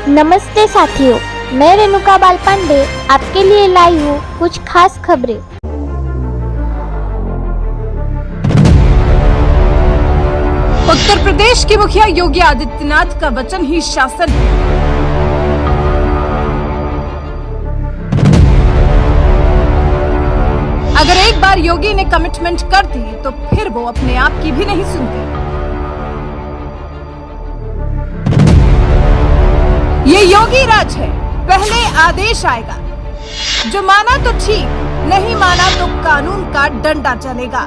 नमस्ते साथियों, मैं रेणुका बाल पांडे आपके लिए लाई हूँ कुछ खास खबरें। उत्तर प्रदेश के मुखिया योगी आदित्यनाथ का वचन ही शासन है। अगर एक बार योगी ने कमिटमेंट कर दी तो फिर वो अपने आप की भी नहीं सुनते। ये योगी राज है, पहले आदेश आएगा, जो माना तो ठीक, नहीं माना तो कानून का डंडा चलेगा।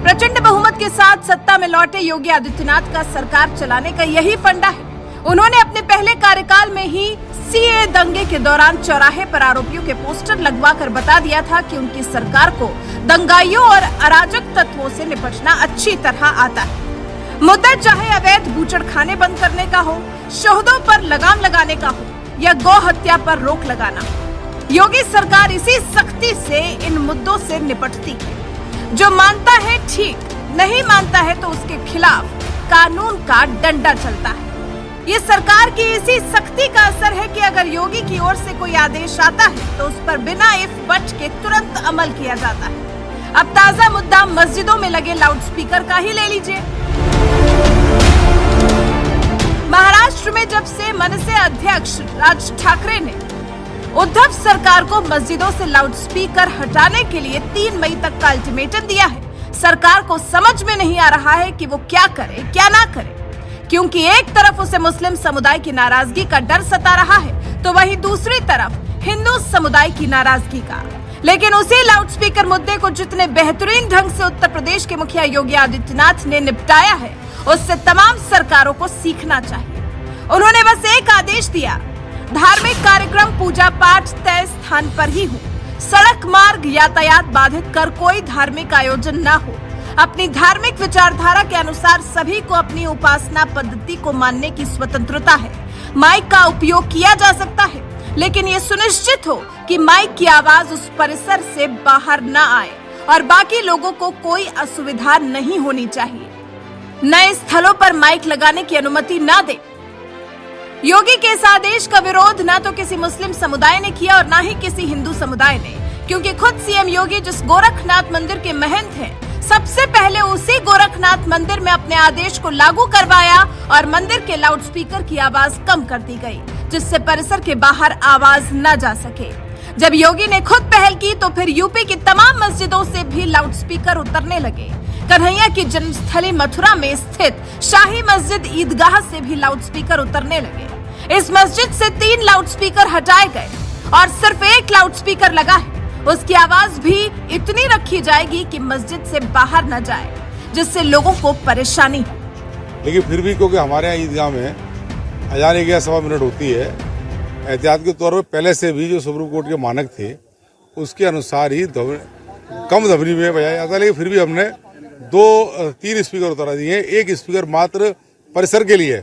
प्रचंड बहुमत के साथ सत्ता में लौटे योगी आदित्यनाथ का सरकार चलाने का यही फंडा है। उन्होंने अपने पहले कार्यकाल में ही सीए दंगे के दौरान चौराहे पर आरोपियों के पोस्टर लगवाकर बता दिया था कि उनकी सरकार को दंगाइयों और अराजक तत्वों से निपटना अच्छी तरह आता है। मुद्दा चाहे अवैध बूचड़खाने बंद करने का हो, शोहदों पर लगाम लगाने का हो या गौ हत्या पर रोक लगाना, योगी सरकार इसी सख्ती से इन मुद्दों से निपटती है। जो मानता है ठीक, नहीं मानता है तो उसके खिलाफ कानून का डंडा चलता है। ये सरकार की इसी सख्ती का असर है कि अगर योगी की ओर से कोई आदेश आता है तो उस पर बिना इफ बट के तुरंत अमल किया जाता है। अब ताजा मुद्दा मस्जिदों में लगे लाउडस्पीकर का ही ले लीजिए। महाराष्ट्र में जब से मनसे अध्यक्ष राज ठाकरे ने उद्धव सरकार को मस्जिदों से लाउडस्पीकर हटाने के लिए 3 मई तक का अल्टीमेटम दिया है, सरकार को समझ में नहीं आ रहा है कि वो क्या करे क्या ना करे, क्योंकि एक तरफ उसे मुस्लिम समुदाय की नाराजगी का डर सता रहा है तो वहीं दूसरी तरफ हिंदू समुदाय की नाराजगी का। लेकिन उसी लाउडस्पीकर मुद्दे को जितने बेहतरीन ढंग से उत्तर प्रदेश के मुखिया योगी आदित्यनाथ ने निपटाया है, उससे तमाम सरकारों को सीखना चाहिए। उन्होंने बस एक आदेश दिया, धार्मिक कार्यक्रम पूजा पाठ तय स्थान पर ही हो, सड़क मार्ग यातायात बाधित कर कोई धार्मिक आयोजन न हो। अपनी धार्मिक विचारधारा के अनुसार सभी को अपनी उपासना पद्धति को मानने की स्वतंत्रता है। माइक का उपयोग किया जा सकता है, लेकिन ये सुनिश्चित हो कि माइक की आवाज उस परिसर से बाहर न आए और बाकी लोगों को कोई असुविधा नहीं होनी चाहिए। नए स्थलों पर माइक लगाने की अनुमति न दे। योगी के इस आदेश का विरोध न तो किसी मुस्लिम समुदाय ने किया और न ही किसी हिंदू समुदाय ने, क्योंकि खुद सीएम योगी जिस गोरखनाथ मंदिर के महंत हैं, सबसे पहले उसी गोरखनाथ मंदिर में अपने आदेश को लागू करवाया और मंदिर के लाउडस्पीकर की आवाज कम कर दी गई, जिससे परिसर के बाहर आवाज न जा सके। जब योगी ने खुद पहल की तो फिर यूपी की तमाम मस्जिदों से भी लाउडस्पीकर उतरने लगे। कन्हैया की जन्मस्थली मथुरा में स्थित शाही मस्जिद ईदगाह से भी लाउडस्पीकर उतरने लगे। इस मस्जिद से 3 लाउडस्पीकर हटाए गए और सिर्फ एक लाउडस्पीकर लगा है। उसकी आवाज भी इतनी रखी जाएगी कि मस्जिद से बाहर न जाए, जिससे लोगों को परेशानी हो। लेकिन फिर भी क्योंकि हमारे यहाँ ईदगाह में अजान 11-सवा मिनट होती है, एहतियात के तौर पर पहले से भी जो सुप्रीम कोर्ट के मानक थे उसके अनुसार ही कम ध्वनि में बजाया जाता है। लेकिन फिर भी हमने 2-3 स्पीकर उतारा दिए। एक स्पीकर मात्र परिसर के लिए,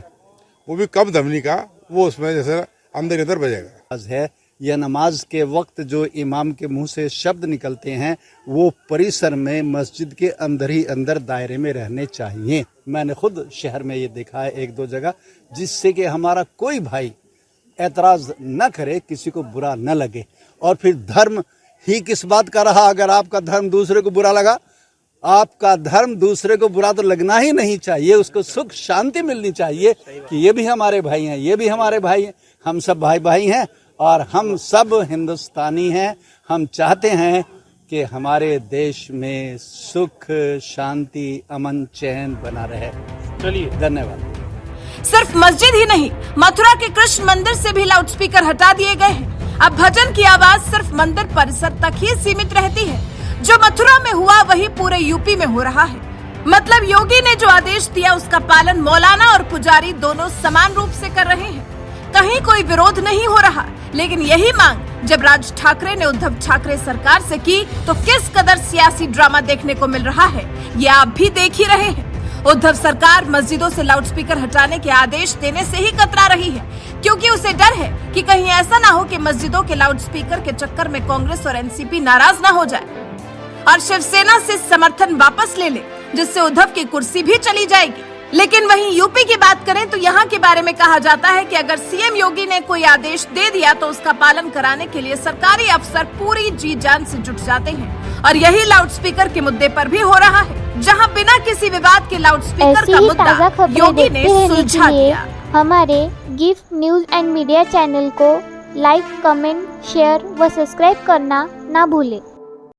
वो भी कम ध्वनि का, वो उसमें जैसे अंदर इधर बजेगा। है यह नमाज के वक्त जो इमाम के मुंह से शब्द निकलते हैं वो परिसर में मस्जिद के अंदर ही अंदर दायरे में रहने चाहिए। मैंने खुद शहर में ये देखा है 1-2 जगह, जिससे कि हमारा कोई भाई एतराज न करे, किसी को बुरा न लगे। और फिर धर्म ही किस बात का रहा, अगर आपका धर्म दूसरे को बुरा लगा, आपका धर्म दूसरे को बुरा तो लगना ही नहीं चाहिए, उसको सुख शांति मिलनी चाहिए कि ये भी हमारे भाई हैं, ये भी हमारे भाई हैं, हम सब भाई भाई हैं और हम सब हिंदुस्तानी हैं। हम चाहते हैं कि हमारे देश में सुख शांति अमन चैन बना रहे। चलिए, धन्यवाद। सिर्फ मस्जिद ही नहीं, मथुरा के कृष्ण मंदिर से भी लाउडस्पीकर हटा दिए गए हैं। अब भजन की आवाज सिर्फ मंदिर परिसर तक ही सीमित रहती है। जो मथुरा में हुआ वही पूरे यूपी में हो रहा है। मतलब योगी ने जो आदेश दिया उसका पालन मौलाना और पुजारी दोनों समान रूप से कर रहे हैं। कहीं कोई विरोध नहीं हो रहा। लेकिन यही मांग जब राज ठाकरे ने उद्धव ठाकरे सरकार से की तो किस कदर सियासी ड्रामा देखने को मिल रहा है, ये आप भी देख ही रहे हैं। उद्धव सरकार मस्जिदों से लाउडस्पीकर हटाने के आदेश देने से ही कतरा रही है, क्योंकि उसे डर है कि कहीं ऐसा ना हो कि मस्जिदों के लाउडस्पीकर के चक्कर में कांग्रेस और एनसीपी नाराज ना हो जाए और शिवसेना से समर्थन वापस ले ले, जिससे उद्धव की कुर्सी भी चली जाएगी। लेकिन वहीं यूपी की बात करें तो यहाँ के बारे में कहा जाता है कि अगर सीएम योगी ने कोई आदेश दे दिया तो उसका पालन कराने के लिए सरकारी अफसर पूरी जी जान से जुट जाते हैं और यही लाउडस्पीकर के मुद्दे पर भी हो रहा है, जहां बिना किसी विवाद के लाउडस्पीकर ऐसी का ही मुद्दा ताज़ा खबरें योगी देखते ने रहने के सुलझा लिए दिया। हमारे gift news and media channel को लाइक, कमेंट, शेयर व सब्सक्राइब करना ना भूलें।